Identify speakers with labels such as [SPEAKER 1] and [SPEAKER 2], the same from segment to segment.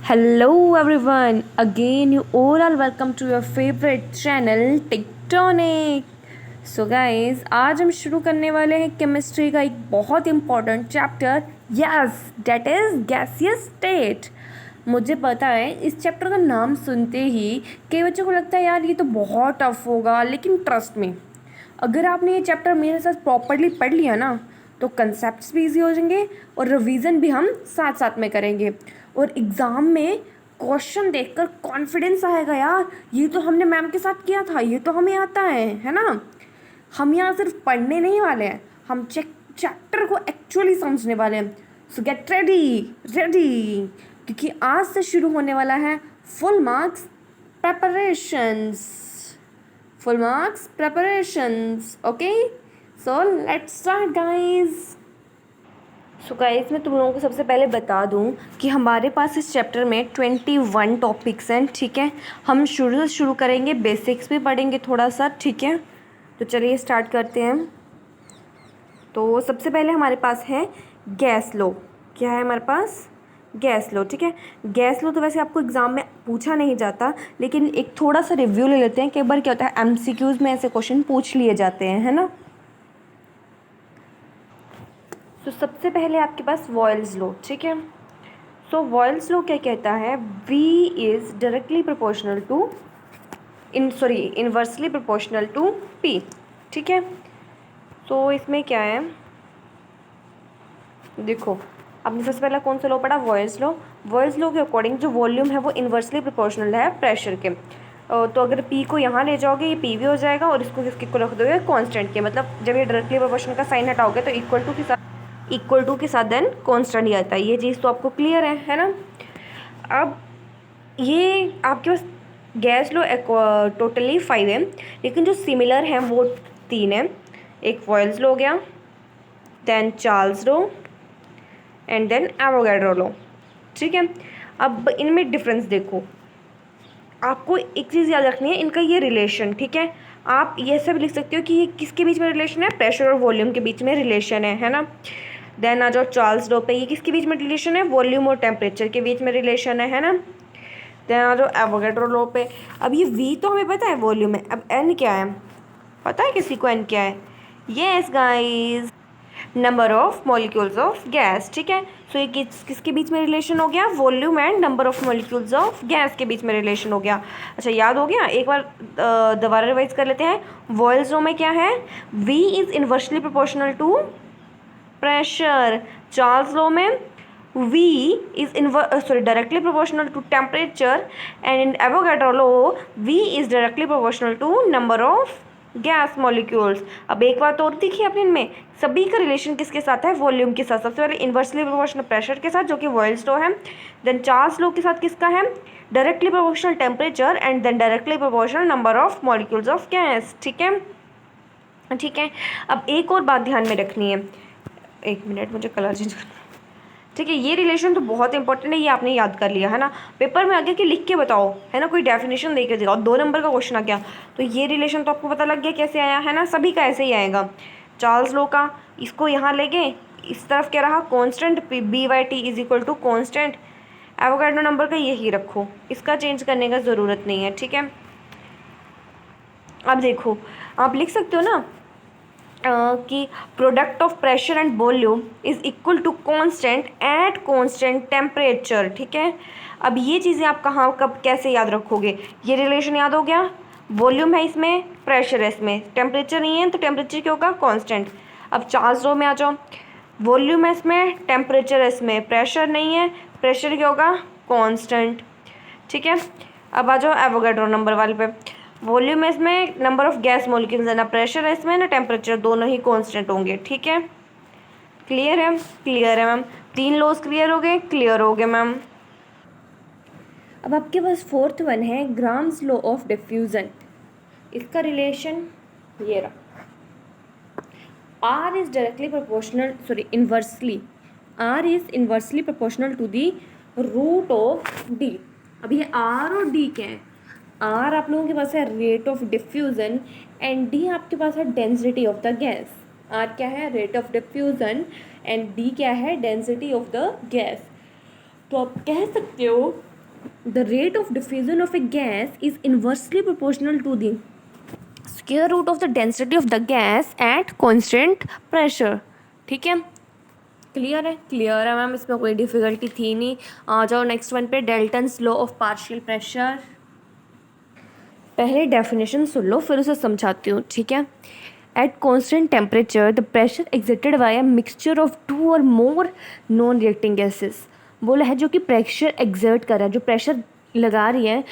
[SPEAKER 1] Hello everyone, again you all are welcome to your favorite channel Tectonic. So guys, आज हम शुरू करने वाले हैं केमिस्ट्री का एक बहुत important chapter, yes that is gaseous state. मुझे पता है इस चैप्टर का नाम सुनते ही कई बच्चों को लगता है यार ये तो बहुत टफ होगा, लेकिन ट्रस्ट मी, अगर आपने ये चैप्टर मेरे साथ प्रॉपरली पढ़ लिया ना तो कंसेप्ट्स भी इजी हो जाएंगे और रिवीजन भी हम साथ साथ में करेंगे और एग्ज़ाम में क्वेश्चन देखकर कॉन्फिडेंस आएगा यार, ये तो हमने मैम के साथ किया था, ये तो हमें आता है ना। हम यहाँ सिर्फ पढ़ने नहीं वाले हैं, हम चैप्टर को एक्चुअली समझने वाले हैं। सो गेट रेडी रेडी, क्योंकि आज से शुरू होने वाला है full marks preparations, okay? So let's start guys. So guys, मैं तुम लोगों को सबसे पहले बता दूं कि हमारे पास इस चैप्टर में 21 टॉपिक्स हैं, ठीक है। हम शुरू करेंगे, बेसिक्स भी पढ़ेंगे थोड़ा सा, ठीक है। तो चलिए स्टार्ट करते हैं। तो सबसे पहले हमारे पास है गैस लॉ। क्या है हमारे पास? गैस लॉ, ठीक है। गैस लॉ तो वैसे आपको एग्ज़ाम में पूछा नहीं जाता, लेकिन एक थोड़ा सा रिव्यू ले लेते हैं। कई बार क्या होता है, एमसीक्यूज़ में ऐसे क्वेश्चन पूछ लिए जाते हैं, है ना। तो सबसे पहले आपके पास वॉयल्स लॉ, ठीक है। सो वॉयल्स लॉ क्या कहता है? V is directly proportional to inversely proportional to P, ठीक है। तो इसमें क्या है, देखो आपने सबसे पहला कौन सा लॉ पढ़ा? Vials law. वॉयल्स लॉ के अकॉर्डिंग जो वॉल्यूम है वो इनवर्सली प्रोपोर्शनल है प्रेशर के। तो अगर P को यहाँ ले जाओगे ये PV हो जाएगा और इसको किसके को रख दोगे? कांस्टेंट के। मतलब जब ये डायरेक्टली प्रोपोर्शनल का साइन हटाओगे तो इक्वल टू के साथ देन कांस्टेंट ही आता है। ये चीज़ तो आपको क्लियर है ना। अब ये आपके पास गैस लो टोटली 5 है, लेकिन जो सिमिलर हैं वो 3 है। एक वॉयल्स लो हो गया, then Charles law and then Avogadro law, ठीक है। अब इनमें डिफरेंस देखो, आपको एक चीज़ याद रखनी है, इनका ये रिलेशन, ठीक है। आप ये सब लिख सकते हो कि ये किसके बीच में रिलेशन है? प्रेशर और वॉल्यूम के बीच में रिलेशन है ना। देन आ जाओ चार्ल्स लॉ पे, ये किसके बीच में रिलेशन है? वॉल्यूम और टेम्परेचर के बीच में रिलेशन है ना। देन आ जाओ एवोगाड्रो लॉ पे। अब ये V तो हमें पता है वॉल्यूम है, अब N क्या है? पता है किसी को N क्या है? Yes guys, number of molecules of gas, ठीक है। सो ये किसके बीच में रिलेशन हो गया? Volume and number of molecules of gas के बीच में रिलेशन हो गया। अच्छा, याद हो गया? एक बार दोबारा रिवाइज कर लेते हैं। वॉयल्स लॉ में क्या है? V is inversely proportional to pressure. Charles law में V is directly proportional to temperature, and in Avogadro law V is directly proportional to number of gas molecules. अब एक बात और दिखी अपने इनमें, सभी का रिलेशन किसके साथ है? वॉल्यूम के साथ। सबसे पहले इन्वर्सली प्रोपोर्शनल प्रेशर के साथ, जो कि वॉयल्स लॉ है। देन चार्ल्स लॉ के साथ किसका है? Directly proportional temperature and then directly proportional number of molecules of gas, ठीक है। ठीक है, अब एक और बात ध्यान में रखनी है, एक मिनट मुझे कलर चेंज करना, ठीक है। ये रिलेशन तो बहुत इंपॉर्टेंट है, ये आपने याद कर लिया है ना। पेपर में आगे कि लिख के बताओ, है ना, कोई डेफिनेशन दे के दिखाओ, 2 नंबर का क्वेश्चन आ गया तो ये रिलेशन तो आपको पता लग गया कैसे आया, है ना। सभी का ऐसे ही आएगा। चार्ल्स लॉ का, इसको यहाँ ले गए, इस तरफ क्या रहा? Constant, B/T is equal to constant. Avogadro number का यही रखो, इसका चेंज करने का ज़रूरत नहीं है, ठीक है। अब देखो, आप लिख सकते हो ना कि product of pressure and volume is equal to constant at constant temperature, ठीक है। अब ये चीज़ें आप कहाँ कब कैसे याद रखोगे? ये रिलेशन याद हो गया, वॉल्यूम है इसमें, प्रेशर है इसमें, टेम्परेचर नहीं है तो टेम्परेचर क्या होगा? कांस्टेंट। अब चार्ल्स लॉ में आ जाओ, वॉल्यूम है इसमें, टेम्परेचर है इसमें, प्रेशर नहीं है, प्रेशर क्या होगा? कांस्टेंट, ठीक है। अब आ जाओ एवोगाड्रो नंबर वाले पे, वॉल्यूम है इसमें, नंबर ऑफ गैस मॉलिक्यूल्स है, ना प्रेशर है इसमें ना टेम्परेचर, दोनों ही कांस्टेंट होंगे, ठीक है। क्लियर है? क्लियर है मैम। 3 लॉज क्लियर हो गए? क्लियर हो गए मैम। अब आपके पास 4th वन है ग्राम्स लॉ ऑफ डिफ्यूज़न। इसका रिलेशन ये रहा, R is directly proportional inversely proportional to the root of D। अब ये R और D क्या है? R आप लोगों के पास है rate of diffusion and D आपके पास है density of the gas. R क्या है? Rate of diffusion and D क्या है? Density of the gas. तो आप कह सकते हो the rate of diffusion of a gas is inversely proportional to the square root of the density of the gas at constant pressure. ठीक है, clear है? क्लियर है मैम, इसमें कोई डिफिकल्टी थी नहीं। आ जाओ नेक्स्ट वन पे, Dalton's law of partial pressure. पहले डेफिनेशन सुन लो फिर उसे समझाती हूँ, ठीक है। At constant temperature the pressure exerted by a mixture of two और मोर नॉन रिएक्टिंग गैसेस। बोला है जो कि प्रेशर एक्सर्ट कर रहा है, जो प्रेशर लगा रही है,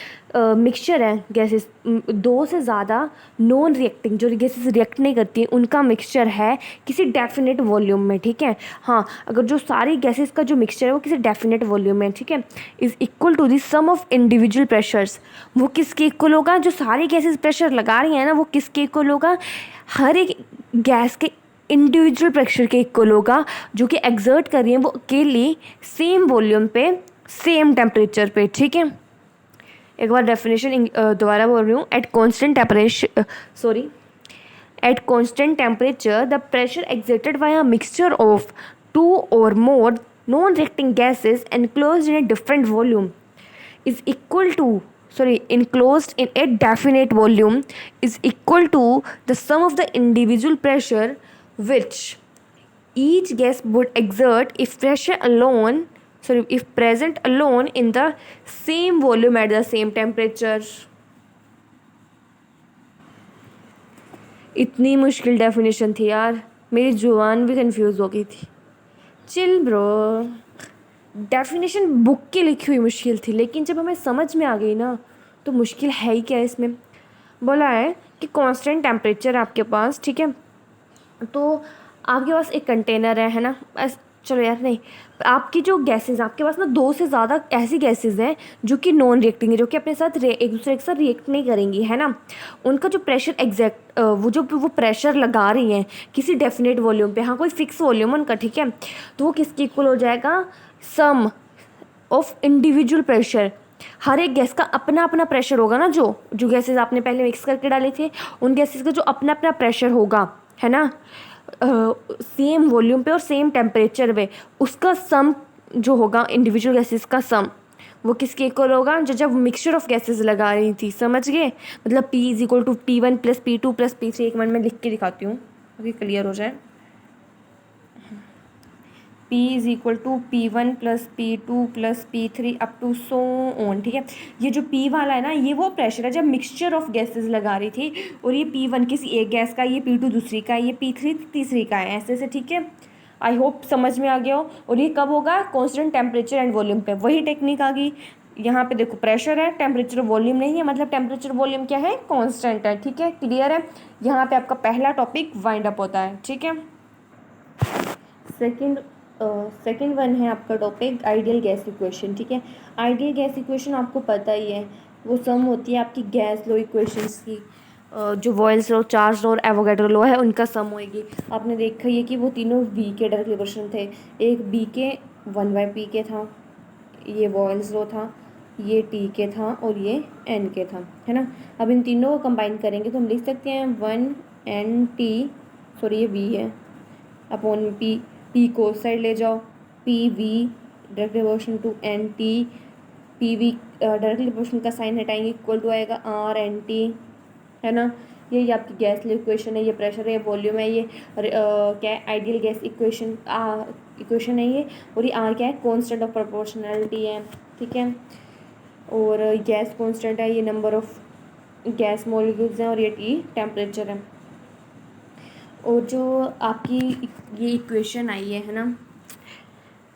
[SPEAKER 1] मिक्सचर है गैसेस, दो से ज़्यादा नॉन रिएक्टिंग जो गैसेस रिएक्ट नहीं करती हैं उनका मिक्सचर है किसी डेफिनेट वॉल्यूम में। ठीक है, हाँ, अगर जो सारी गैसेस का जो मिक्सचर है वो किसी डेफिनेट वॉल्यूम में, ठीक है, is equal to the sum of individual pressures. वो किसके इक्वल होगा? जो सारी गैसेस प्रेशर लगा रही हैं ना, वो किसके इक्वल होगा? हर एक गैस के इंडिविजुअल प्रेशर के इक्वल होगा जो कि एक्सर्ट कर रही है वो अकेली सेम वॉल्यूम पे सेम टेम्परेचर पे। ठीक है, एक बार डेफिनेशन दोबारा बोल रही हूँ। At constant temperature the pressure exerted by a mixture of two और more non reacting gases enclosed in a different volume is equal to enclosed in a definite volume is equal to the sum of the individual pressure which each gas would exert if present alone in the same volume at the same temperature। इतनी मुश्किल definition थी यार, मेरी जुबान भी confuse हो गई थी। चिल ब्रो, डेफिनेशन बुक की लिखी हुई मुश्किल थी, लेकिन जब हमें समझ में आ गई ना तो मुश्किल है ही क्या इसमें। बोला है कि कांस्टेंट टेम्परेचर आपके पास, ठीक है, तो आपके पास एक कंटेनर है ना, चलो यार नहीं, आपकी जो गैसेस आपके पास ना दो से ज़्यादा ऐसी गैसेस हैं जो कि नॉन रिएक्टिंग है, जो कि अपने साथ एक दूसरे के साथ रिएक्ट नहीं करेंगी, है ना। उनका जो प्रेशर वो प्रेशर लगा रही हैं किसी डेफिनेट वॉल्यूम पे, हाँ कोई फिक्स वॉल्यूम उनका, ठीक है, तो वो किसके इक्वल हो जाएगा? सम ऑफ इंडिविजुअल प्रेशर। हर एक गैस का अपना अपना प्रेशर होगा ना, जो गैसेस आपने पहले मिक्स करके डाले थे उन गैसेस का जो अपना अपना प्रेशर होगा, है ना, सेम वॉल्यूम पे और सेम टेम्परेचर पे, उसका सम जो होगा इंडिविजुअल गैसेस का सम, वो किसके इक्वल होगा? जब मिक्सचर ऑफ गैसेस लगा रही थी, समझ गए? मतलब P is equal to P1 plus P2 plus P3। एक मिनट में लिख के दिखाती हूँ ताकि क्लियर हो जाए। P is equal to P1 plus P2 plus P3 up to so on. ठीक है, ये जो P वाला है ना, ये वो प्रेशर है जब मिक्सचर ऑफ गैसेस लगा रही थी, और ये P1 किसी एक गैस का, ये P2 दूसरी का, ये P3 तीसरी का है, ऐसे ऐसे। ठीक है, आई होप समझ में आ गया हो। और ये कब होगा? कॉन्स्टेंट टेम्परेचर एंड वॉल्यूम पे। वही टेक्निक आ गई यहाँ पे, देखो प्रेशर है, टेम्परेचर वॉल्यूम नहीं है, मतलब टेम्परेचर वॉल्यूम क्या है? कॉन्स्टेंट है। ठीक है, क्लियर है? यहाँ पे आपका पहला टॉपिक वाइंड अप होता है। ठीक है, सेकेंड वन है आपका टॉपिक आइडियल गैस इक्वेशन। ठीक है, आइडियल गैस इक्वेशन आपको पता ही है, वो सम होती है आपकी गैस लॉ इक्वेशंस की, जो बॉयल्स लॉ, चार्ल्स लॉ और एवोगैड्रो लॉ है, उनका सम होएगी। आपने देखा ही है कि वो तीनों वी के डायरेक्ट रिवर्शन थे। एक बी के 1/p के था, ये बॉयल्स लॉ था, ये टी के था और ये एन के था, है ना। अब इन तीनों को कंबाइन करेंगे तो हम लिख सकते हैं 1NT, ये वी है, अपॉन पी को साइड ले जाओ, PV direct variation to NT, PV direct variation का साइन हटाएंगे, इक्वल टू आएगा RNT, है ना। ये आपकी गैस इक्वेशन है, ये प्रेशर है, वॉल्यूम है, ये क्या है? आइडियल गैस इक्वेशन है ये। और ये R क्या है? कांस्टेंट ऑफ प्रोपोर्शनैलिटी है। ठीक है, और गैस कांस्टेंट है, ये नंबर ऑफ गैस मॉलिक्यूल्स हैं, और ये T टेम्परेचर है। और जो आपकी ये इक्वेशन आई है ना,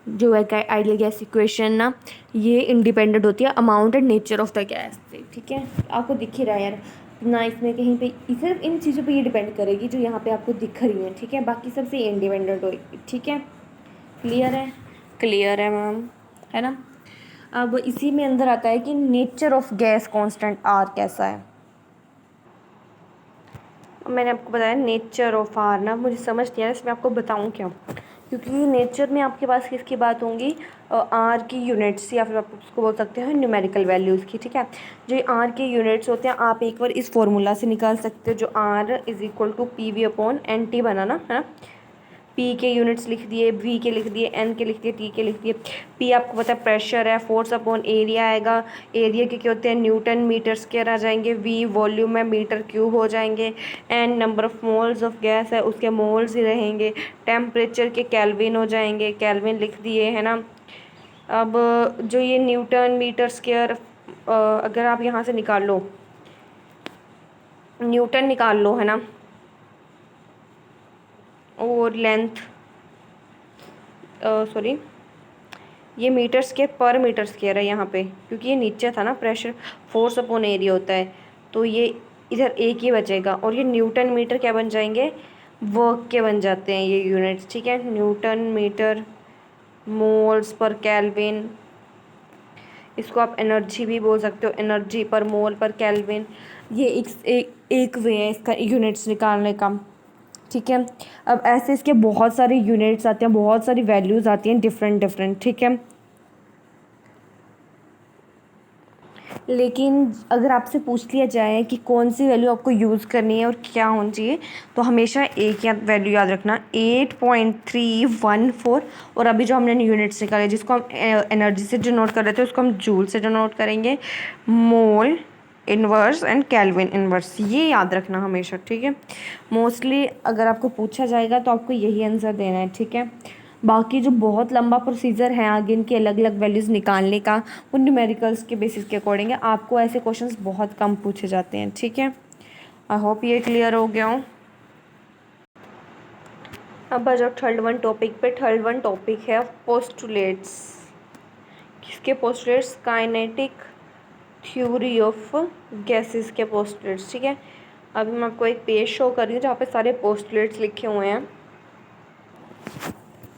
[SPEAKER 1] जो है आइडियल गैस इक्वेशन ना, ये इंडिपेंडेंट होती है amount and nature of the gas से। ठीक है, आपको दिख ही रहा है यार ना, इसमें कहीं पे सिर्फ इन चीज़ों पे ये डिपेंड करेगी जो यहाँ पे आपको दिख रही है। ठीक है, बाकी सबसे इंडिपेंडेंट होगी। ठीक है, क्लियर है? क्लियर है मैम, है ना। अब इसी में अंदर आता है कि nature of gas constant R कैसा है। मैंने आपको बताया नेचर ऑफ R ना, मुझे समझ नहीं आया इसमें आपको बताऊँ क्या, क्योंकि नेचर में आपके पास किसकी बात होंगी? R की यूनिट्स, या फिर आप उसको बोल सकते हैं न्यूमेरिकल वैल्यूज़ की। ठीक है, जो R के यूनिट्स होते हैं आप एक बार इस फॉर्मूला से निकाल सकते हो, जो R is equal to PV upon NT बनाना, है ना। पी के यूनिट्स लिख दिए, वी के लिख दिए, एन के लिख दिए, टी के लिख दिए। पी आपको पता है प्रेशर है, फोर्स अपॉन एरिया आएगा, एरिया के क्या होते हैं न्यूटन मीटर स्क्वायर आ जाएंगे, वी वॉल्यूम है मीटर क्यूब हो जाएंगे, N number of moles of gas है उसके मोल्स ही रहेंगे, टेम्परेचर के केल्विन हो जाएंगे, केल्विन लिख दिए है ना। अब जो ये न्यूटन मीटर स्क्वायर अगर आप यहाँ से निकाल लो, न्यूटन निकाल लो है ना, और लेंथ सॉरी ये मीटर स्क्वायर पर मीटर स्क्वायर है यहाँ पे, क्योंकि ये नीचे था ना प्रेशर, फोर्स अपॉन एरिया होता है, तो ये इधर एक ही बचेगा, और ये न्यूटन मीटर क्या बन जाएंगे, वर्क के बन जाते हैं ये यूनिट्स, ठीक है। न्यूटन मीटर मोल्स पर केल्विन, इसको आप एनर्जी भी बोल सकते हो, एनर्जी पर मोल पर केल्विन, ये एक वे है इसका यूनिट्स निकालने का, ठीक है। अब ऐसे इसके बहुत सारे यूनिट्स आते हैं, बहुत सारी वैल्यूज़ आती हैं डिफरेंट डिफरेंट, ठीक है। लेकिन अगर आपसे पूछ लिया जाए कि कौन सी वैल्यू आपको यूज़ करनी है और क्या होनी चाहिए, तो हमेशा एक या वैल्यू याद रखना 8.314, और अभी जो हमने यूनिट्स निकाले जिसको हम एनर्जी से डिनोट कर रहे थे उसको हम जूल से डिनोट करेंगे, मोल इन्वर्स एंड केल्विन इन्वर्स, ये याद रखना हमेशा, ठीक है। मोस्टली अगर आपको पूछा जाएगा तो आपको यही आंसर देना है, ठीक है। बाकी जो बहुत लंबा प्रोसीजर है आगे इनके अलग अलग वैल्यूज़ निकालने का, वो न्यूमेरिकल्स के बेसिस के अकॉर्डिंग है, आपको ऐसे क्वेश्चंस बहुत कम पूछे जाते हैं, ठीक है। आई होप ये क्लियर हो गया हो। अब आ जाओ थर्ड वन टॉपिक पे। थर्ड वन टॉपिक है पोस्टुलेट्स। किसके postulates, kinetic theory of gases के पोस्टुलेट्स, ठीक है। अभी मैं आपको एक पेज शो कर रही हूँ जहाँ पे सारे पोस्टुलेट्स लिखे हुए हैं,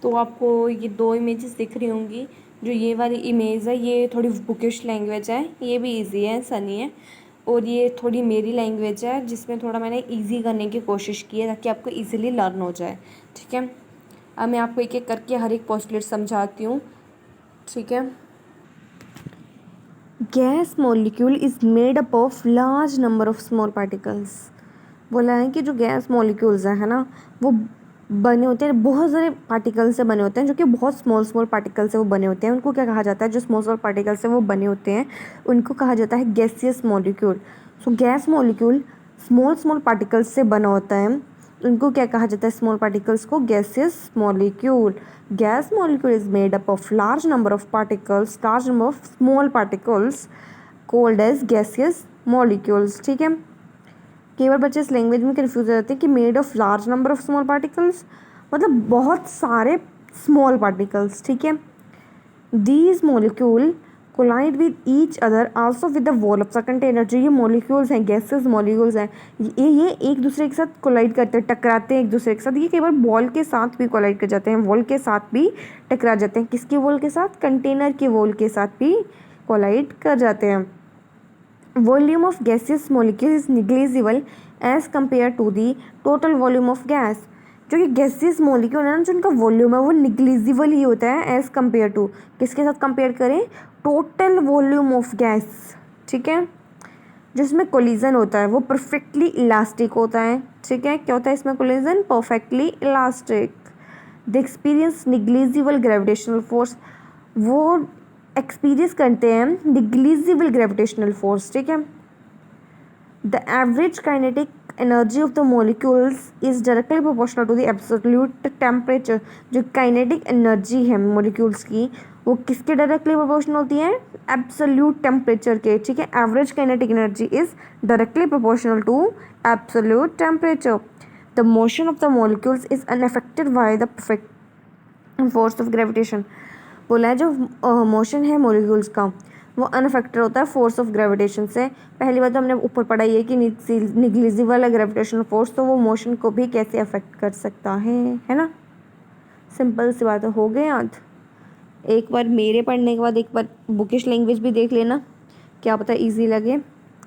[SPEAKER 1] तो आपको ये दो इमेजेस दिख रही होंगी। जो ये वाली इमेज है ये थोड़ी बुकिश लैंग्वेज है, ये भी इजी है, सनी है, और ये थोड़ी मेरी लैंग्वेज है जिसमें थोड़ा मैंने इजी करने की कोशिश की है ताकि आपको इजीली लर्न हो जाए, ठीक है। अब मैं आपको एक एक करके हर एक पोस्टुलेट समझाती हूँ, ठीक है। Gas molecule is made up of large number of small particles. बोला है कि जो गैस मॉलिक्यूल्स है ना, वो बने होते हैं बहुत सारे पार्टिकल से बने होते हैं, जो कि बहुत स्मॉल स्मॉल पार्टिकल से वो बने होते हैं। उनको क्या कहा जाता है, जो स्मॉल स्मॉल पार्टिकल से वो बने होते हैं उनको कहा जाता है gaseous molecule. So gas molecule small small particles से बना होता है, उनको क्या कहा जाता है, स्मॉल पार्टिकल्स को gaseous molecule. Gas molecule is made up of large number of particles, large number of small particles called as gaseous molecules, ठीक है। कई बार बच्चे इस लैंग्वेज में कन्फ्यूज हो जाते हैं कि made of large number of small particles मतलब बहुत सारे स्मॉल पार्टिकल्स, ठीक है। These molecule collide with each other also with the wall of the container. जो ये मॉलिक्यूल्स हैं, गैसेस मॉलिक्यूल्स हैं, ये एक दूसरे के साथ कोलाइड करते हैं, टकराते हैं एक दूसरे के साथ। ये कई बार वॉल के साथ भी कोलाइड कर जाते हैं, वॉल के साथ भी टकरा जाते हैं। किसके वॉल के साथ, कंटेनर के वॉल के साथ भी कोलाइड कर जाते हैं। Volume of gaseous molecule is negligible as compare to the total volume of gas. जो कि गैसियस मॉलिक्यूल है ना, जो उनका वॉल्यूम है वो निग्लिजिबल ही होता है एज कम्पेयर टू, किसके साथ कंपेयर करें, टोटल वॉल्यूम ऑफ गैस, ठीक है। जिसमें कोलिजन होता है वो परफेक्टली इलास्टिक होता है, ठीक है। क्या होता है इसमें collision, perfectly elastic. They experience negligible gravitational force, वो एक्सपीरियंस करते हैं निग्लिजिबल ग्रेविटेशनल फोर्स, ठीक है। The average kinetic energy of the molecules is directly proportional to the absolute temperature. जो काइनेटिक एनर्जी है मॉलिक्यूल्स की वो किसके डायरेक्टली प्रोपोर्शनल होती है, एब्सोल्यूट टेम्परेचर के, ठीक है। Average kinetic energy is directly proportional to absolute temperature. The motion of the molecules is unaffected by the perfect force of gravitation. बोला है जो मोशन है मॉलिक्यूल्स का वो अनअफेक्टेड होता है फोर्स ऑफ ग्रेविटेशन से। पहली बात तो हमने ऊपर पढ़ा ये कि निग्लिजिबल है ग्रेविटेशनल फोर्स, तो वो मोशन को भी कैसे अफेक्ट कर सकता है ना। सिंपल सी बात हो गई याद। एक बार मेरे पढ़ने के बाद एक बार बुकिश लैंग्वेज भी देख लेना, क्या पता इजी लगे।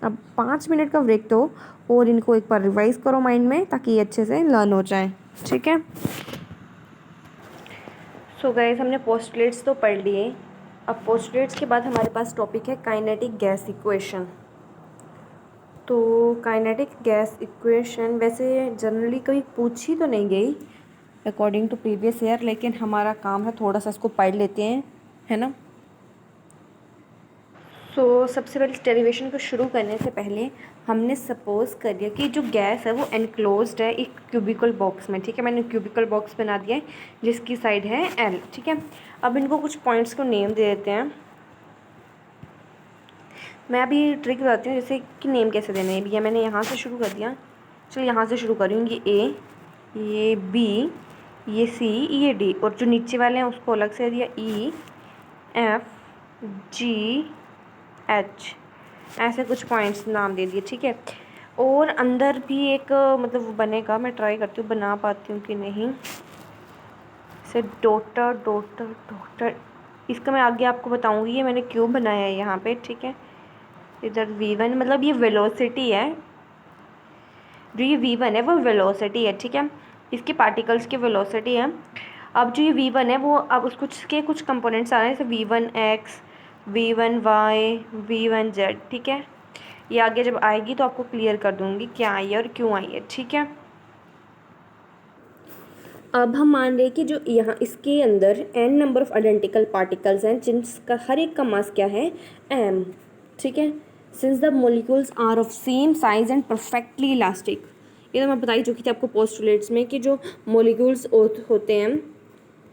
[SPEAKER 1] अब 5 मिनट का ब्रेक दो और इनको एक बार रिवाइज करो माइंड में ताकि ये अच्छे से लर्न हो जाए, ठीक है। सो गाइस हमने पोस्टुलेट्स तो पढ़ लिए। अब पोस्टुलेट्स के बाद हमारे पास टॉपिक है काइनेटिक गैस इक्वेशन। तो काइनेटिक गैस इक्वेशन वैसे जनरली कभी पूछी तो नहीं गई, अकॉर्डिंग टू प्रीवियस ईयर, लेकिन हमारा काम है थोड़ा सा इसको पढ़ लेते हैं, है ना। तो सबसे पहले डेरिवेशन को शुरू करने से पहले हमने सपोज़ कर दिया कि जो गैस है वो एनक्लोज्ड है एक क्यूबिकल बॉक्स में, ठीक है। मैंने क्यूबिकल बॉक्स बना दिया है जिसकी साइड है एल, ठीक है। अब इनको कुछ पॉइंट्स को नेम दे देते हैं। मैं अभी ट्रिक बताती हूँ जैसे कि नेम कैसे देने हैं। ये मैंने यहाँ से शुरू कर दिया, चलो यहाँ से शुरू कर रही हूँ। ये ए, ये बी, ये सी, ये डी, और जो नीचे वाले हैं उसको अलग से दिया ई, एफ, जी, एच, ऐसे कुछ पॉइंट्स नाम दे दिए, ठीक है। और अंदर भी एक मतलब वो बनेगा, मैं ट्राई करती हूँ बना पाती हूँ कि नहीं। से डॉटर डॉटर डॉटर, इसका मैं आगे आपको बताऊँगी। ये मैंने क्यों बनाया है यहाँ पे, ठीक है। इधर v1 मतलब ये वेलोसिटी है, जो ये v1 है वो वेलोसिटी है, ठीक है। इसके पार्टिकल्स की वेलोसिटी है। अब जो ये v1 है वो अब उसके कुछ कंपोनेंट्स आ रहे हैं, जैसे v1x, v1y, v1z, ठीक है। ये आगे जब आएगी तो आपको क्लियर कर दूँगी क्या आई है और क्यों आई है, ठीक है। अब हम मान रहे हैं कि जो यहाँ इसके अंदर n number of identical particles हैं जिनका हर एक का मास क्या है m, ठीक है। Since the molecules are of same size and perfectly elastic, ये तो मैं बता ही चुकी थी आपको पोस्टुलेट्स में कि जो मोलिक्यूल्स होते हैं,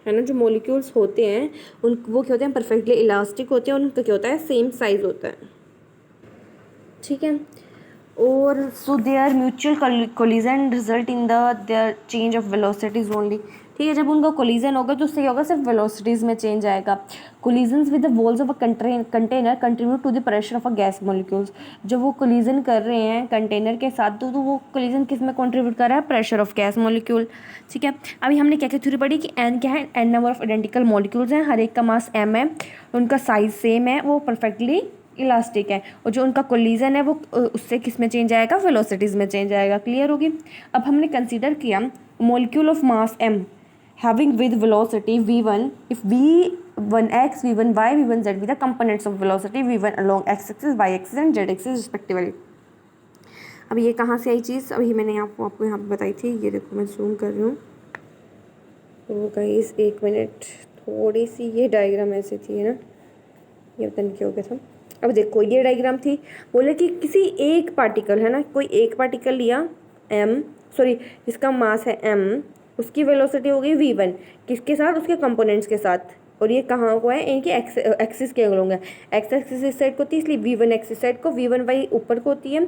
[SPEAKER 1] है ना, जो मोलिक्यूल्स होते हैं उन वो क्या होते हैं, परफेक्टली इलास्टिक होते हैं और उनका क्या होता है, सेम साइज होता है, ठीक है। और so their mutual collision result in the their change of velocities only, ठीक है। जब उनका कोलिजन होगा तो उससे क्या होगा, सिर्फ वेलोसिटीज़ में चेंज आएगा। Collisions with the walls of a container contribute to the pressure of a gas molecules, जब वो कोलिजन कर रहे हैं कंटेनर के साथ तो वो कोलिजन किस में कंट्रीब्यूट कर रहा है, प्रेशर ऑफ गैस मॉलिक्यूल, ठीक है। अभी हमने क्या क्या थ्योरी पढ़ी कि एन क्या है, N number of identical molecules हैं, हर एक का मास एम है, उनका साइज सेम है, वो परफेक्टली इलास्टिक है, और जो उनका कोलिजन है वो उससे किस में चेंज आएगा, वेलोसिटीज़ में चेंज आएगा। क्लियर होगी। अब हमने कंसीडर किया molecule of mass m having with velocity v1 if v1x, v1y, v1z be the components of velocity v1 along x-axis, y-axis and z-axis respectively। अब ये कहाँ से आई चीज़, अभी मैंने आपको यहाँ पे बताई थी। ये देखो मैं जूम कर रही हूँ, तो गाइस एक मिनट, थोड़ी सी ये डायग्राम ऐसे थी, है ना, ये पता नहीं क्या हो गया था। अब देखो ये डायग्राम थी, बोले कि किसी एक पार्टिकल, है ना, कोई एक पार्टिकल लिया जिसका मास है m, उसकी वेलोसिटी हो गई v1, किसके साथ, उसके कंपोनेंट्स के साथ, और ये कहाँ हुआ है, इनकी एक्सिस के एंगल होंगे। एक्स एक्सिस इस साइड को होती है इसलिए v1 एक्सिस साइड को, v1y ऊपर को होती है,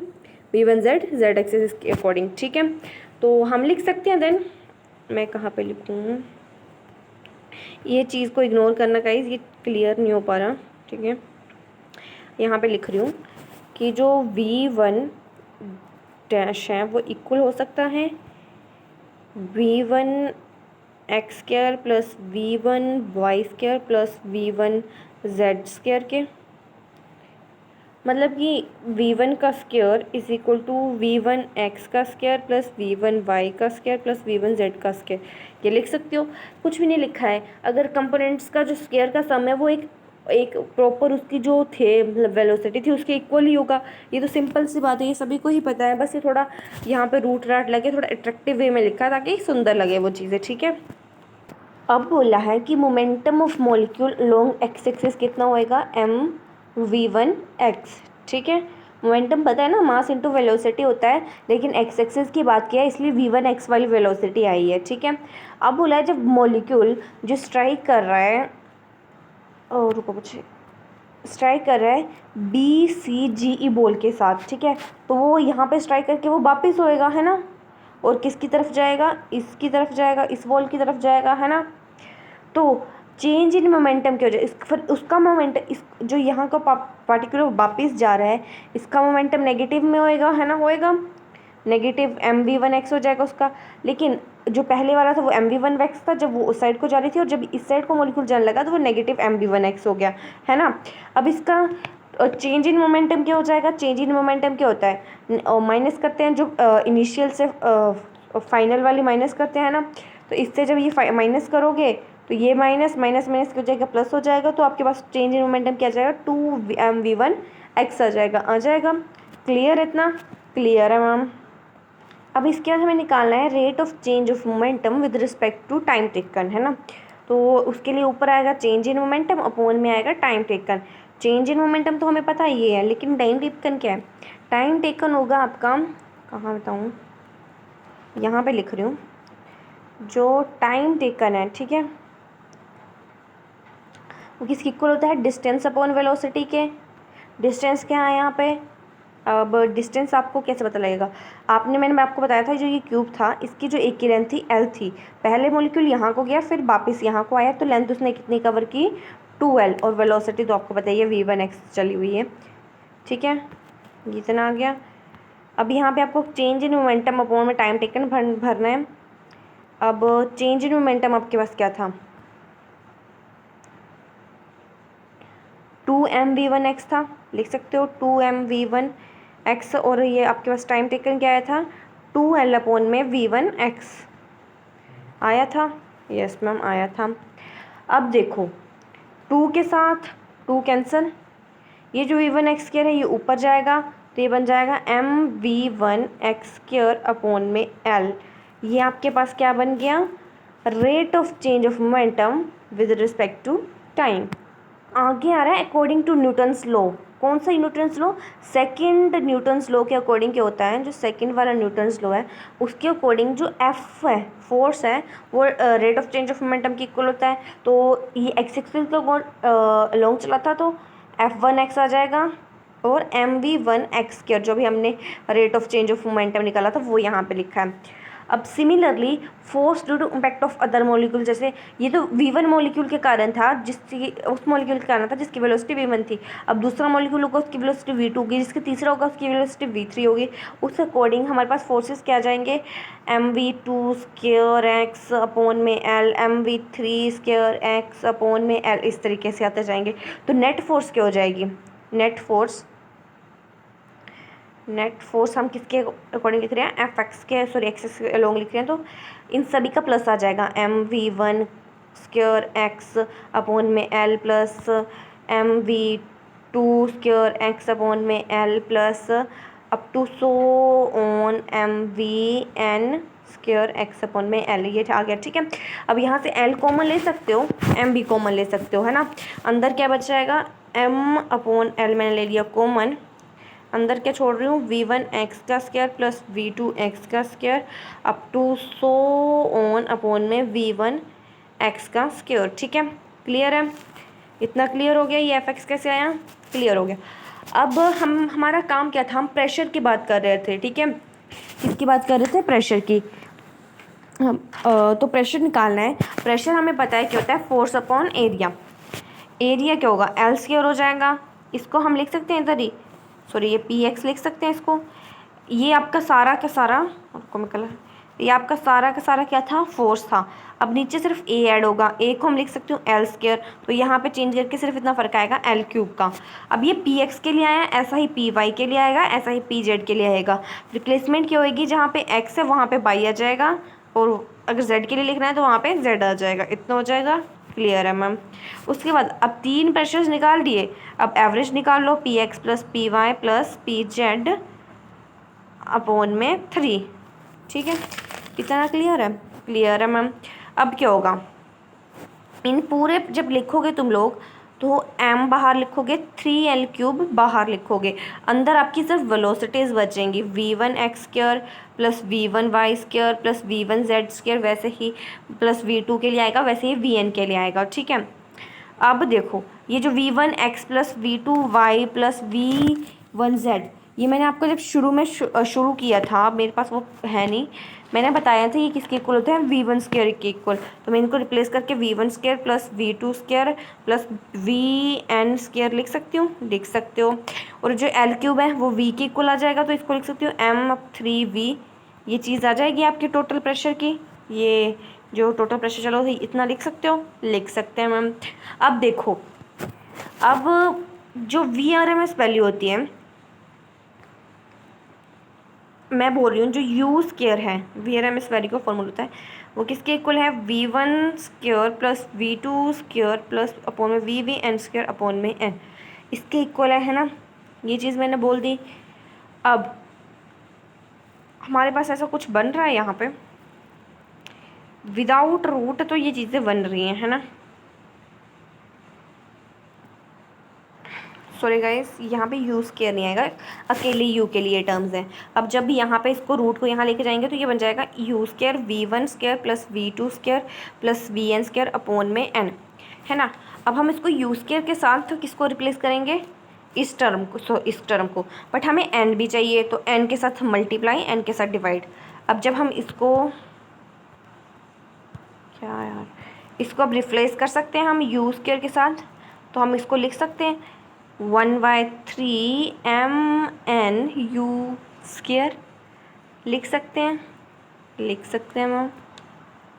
[SPEAKER 1] v1z z एक्सिस के अकॉर्डिंग, ठीक है। तो हम लिख सकते हैं, देन मैं कहाँ पे लिखूँ, ये चीज़ को इग्नोर करना गाइस, ये क्लियर नहीं हो पा रहा, ठीक है। यहाँ पे लिख रही हूँ कि जो v1 डैश है वो इक्वल हो सकता है v1 x square plus v1 y square plus v1 z square के, मतलब कि v1 का square is equal to v1 x का स्क्वायर प्लस v1 वाई का स्क्वायर प्लस v1 जेड का स्क्वायर। ये लिख सकते हो, कुछ भी नहीं लिखा है। अगर कंपोनेंट्स का जो स्क्वायर का सम है वो एक प्रॉपर उसकी जो थे मतलब वेलोसिटी थी उसके इक्वल ही होगा। ये तो सिंपल सी बात है, ये सभी को ही पता है, बस ये थोड़ा यहाँ पे रूट राट लगे, थोड़ा अट्रैक्टिव वे में लिखा ताकि सुंदर लगे वो चीज़ें, ठीक है। अब बोला है कि momentum of molecule along x axis कितना होएगा, mv1 x, ठीक है। मोमेंटम पता है ना, मास इनटू वेलोसिटी होता है, लेकिन एक्स एक्सिस की बात किया है इसलिए v1 x वाली वेलोसिटी आई है, ठीक है। अब बोला है जब मॉलिक्यूल जो स्ट्राइक कर रहा है, और रुको मुझे, स्ट्राइक कर रहा है BCGE बॉल के साथ, ठीक है, तो वो यहाँ पे स्ट्राइक करके वो वापस होएगा, है ना, और किसकी तरफ जाएगा, इसकी तरफ जाएगा, इस बॉल की तरफ जाएगा, है ना। तो चेंज इन मोमेंटम क्या हो जाए, फिर उसका मोमेंटम, इस जो यहाँ का पार्टिकुलर वापस जा रहा है इसका मोमेंटम नेगेटिव में होएगा, है ना, होएगा नेगेटिव mv1x हो जाएगा उसका। लेकिन जो पहले वाला था वो mv1x था जब वो उस साइड को जा रही थी, और जब इस साइड को मॉलिक्यूल जाने लगा तो वो नेगेटिव mv1x हो गया, है ना। अब इसका चेंज इन मोमेंटम क्या हो जाएगा, चेंज इन मोमेंटम क्या होता है, माइनस करते हैं जो इनिशियल से फाइनल वाली माइनस करते हैं ना, तो इससे जब ये माइनस करोगे तो ये माइनस माइनस माइनस क्या हो जाएगा, प्लस हो जाएगा, तो आपके पास चेंज इन मोमेंटम क्या आ जाएगा, 2mv1x आ जाएगा। क्लियर, इतना क्लियर है मैम। अब इसके बाद हमें निकालना है rate of change of momentum with respect to time taken, है ना। तो उसके लिए ऊपर आएगा चेंज इन मोमेंटम, अपोन में आएगा time taken. Change in momentum तो हमें पता है ये है, लेकिन टाइम टेकन क्या है? टाइम टेकन होगा आपका, कहाँ बताऊँ, यहाँ पे लिख रही हूँ, जो टाइम टेकन है, ठीक है, वो किसकी इक्वल होता है? डिस्टेंस अपॉन वेलोसिटी के। डिस्टेंस क्या है यहाँ पे? अब डिस्टेंस आपको कैसे पता लगेगा? मैंने आपको बताया था जो ये क्यूब था, इसकी जो एक की लेंथ थी L थी, पहले मॉलिक्यूल यहाँ को गया फिर वापस यहाँ को आया, तो लेंथ उसने कितनी कवर की? 2L। और वेलोसिटी तो आपको बताइए v1x चली हुई है, ठीक है, ये इतना आ गया। अब यहाँ पे आपको चेंज इन मोमेंटम अपॉन में टाइम टेकन भरना है। अब चेंज इन मोमेंटम आपके पास क्या था? 2mv1x था, लिख सकते हो 2mv1x। और ये आपके पास टाइम टेकन क्या आया था? 2L अपॉन में v1x आया था। यस मैम, आया था। अब देखो 2 के साथ 2 कैंसिल, ये जो v1x स्क्वायर है ये ऊपर जाएगा, तो ये बन जाएगा mv1x स्क्वायर अपॉन में L। ये आपके पास क्या बन गया? Rate of change of momentum with respect to time. आगे आ रहा है अकॉर्डिंग टू न्यूटन्स लॉ। कौन सा Newton's law? Second Newton's law के अकॉर्डिंग क्या होता है? जो सेकंड वाला न्यूटन्स लॉ है उसके अकॉर्डिंग जो एफ है, फोर्स है, वो rate of change of momentum की इक्वल होता है। तो ये एक्स एक्सिस का लॉन्ग चला था, तो f1x आ जाएगा, और mv1x स्क्वायर जो भी हमने rate of change of momentum निकाला था वो यहाँ पे लिखा है। अब similarly force due to impact of other molecule, जैसे ये तो v1 मॉलिक्यूल के कारण था, जिसकी उस मॉलिक्यूल के कारण था जिसकी वेलोसिटी v1 थी। अब दूसरा मॉलिक्यूल होगा उसकी वेलोसिटी v2 होगी, जिसके तीसरा होगा उसकी वेलोसिटी v3 होगी। उस अकॉर्डिंग हमारे पास फोर्सेस क्या आ जाएंगे? mv2 स्क्वायर x अपॉन में l, mv3 square x upon में l, इस तरीके से आते जाएंगे। तो नेट फोर्स क्या हो जाएगी? नेट फोर्स हम किसके अकॉर्डिंग लिख रहे हैं? एफ एक्स के, सॉरी एक्सेस के अलोंग लिख रहे हैं, तो इन सभी का प्लस आ जाएगा। mv1 स्क्वायर एक्स अपॉन में l plus mv2 square x upon में l plus up to so on mvn square x upon में l। ये आ गया, ठीक है। अब यहाँ से l कॉमन ले सकते हो, m भी कॉमन ले सकते हो, है ना। अंदर क्या बच जाएगा? m अपॉन l मैंने ले लिया कॉमन, अंदर क्या छोड़ रही हूँ? v1x का स्क्वायर प्लस v2x का square up to so on upon में v1x का स्क्वायर, ठीक है। क्लियर है? इतना क्लियर हो गया? ये fx कैसे आया? क्लियर हो गया। अब हमारा काम क्या था? हम प्रेशर की बात कर रहे थे, ठीक है। किसकी बात कर रहे थे? प्रेशर की। तो प्रेशर निकालना है। प्रेशर हमें पता है क्या होता है? Force upon area. एरिया क्या होगा? एल स्क्वायर हो जाएगा। इसको हम लिख सकते हैं इधर ही, सॉरी ये पी एक्स लिख सकते हैं इसको। ये आपका सारा का सारा, आपको मैं कलर, ये आपका सारा का सारा क्या था? फोर्स था। अब नीचे सिर्फ ए ऐड होगा, ए को हम लिख सकते हो एल स्क्वायर, तो यहाँ पे चेंज करके सिर्फ इतना फ़र्क आएगा एल क्यूब का। अब ये पी एक्स के लिए आया, ऐसा ही पी वाई के लिए आएगा, ऐसा ही पी जेड के लिए आएगा। रिप्लेसमेंट क्या होएगी? जहाँ पे एक्स है वहाँ पे वाई आ जाएगा, और अगर जेड के लिए लिखना है तो वहाँ पे जेड आ जाएगा। इतना हो जाएगा। क्लियर है मैम? उसके बाद अब 3 प्रेशर्स निकाल दिए, अब एवरेज निकाल लो, p x plus p y plus p z upon में 3, ठीक है। इतना क्लियर है? क्लियर है मैम। अब क्या होगा? इन पूरे जब लिखोगे तुम लोग तो m बाहर लिखोगे, 3l क्यूब बाहर लिखोगे, अंदर आपकी सिर्फ वेलोसिटीज़ बचेंगी, v1x square plus v1y square plus v1z square, वैसे ही प्लस v2 के लिए आएगा, वैसे ही vn के लिए आएगा, ठीक है। अब देखो ये जो v1x plus v2y plus v1z, ये मैंने आपको जब शुरू में शुरू किया था, मेरे पास वो है नहीं, मैंने बताया था ये किसके इक्वल होते हैं? v1 स्क्वायर के इक्वल। तो मैं इनको रिप्लेस करके v1 square plus v2 square plus vn square लिख सकती हूँ, लिख सकते हो। और जो l क्यूब है वो v के इक्वल आ जाएगा, तो इसको लिख सकती हूँ m3v। ये चीज़ आ जाएगी आपके टोटल प्रेशर की। ये जो टोटल प्रेशर चलो इतना लिख सकते हो, लिख सकते हैं मैम। अब देखो, अब जो VRMS वैल्यू होती है, मैं बोल रही हूँ जो यू स्क्वायर है, VRMS वैल्यू का फॉर्मूला होता है, वो किसके इक्वल है? v1 square plus v2 square plus upon में vn स्क्वायर अपॉन में n, इसके इक्वल है ना। ये चीज़ मैंने बोल दी। अब हमारे पास ऐसा कुछ बन रहा है यहाँ पे विदाउट रूट, तो ये चीज़ें बन रही हैं, है ना। सॉरी गाइस, यहाँ पे यू स्क्वायर नहीं आएगा, अकेले यू के लिए टर्म्स हैं। अब जब भी यहाँ पे इसको रूट को यहाँ लेके जाएंगे तो ये बन जाएगा you square V1 square plus V2 square plus VN square upon में n, है ना। अब हम इसको यू स्क्वायर के साथ किसको रिप्लेस करेंगे, इस टर्म को, इस टर्म को, बट हमें n भी चाहिए, तो n के साथ मल्टीप्लाई, n के साथ डिवाइड। अब जब हम इसको, क्या यार, इसको अब रिप्लेस कर सकते हैं हम यू स्क्वायर के साथ, तो हम इसको लिख सकते हैं 1/3 mn u स्क्वायर, लिख सकते हैं हम।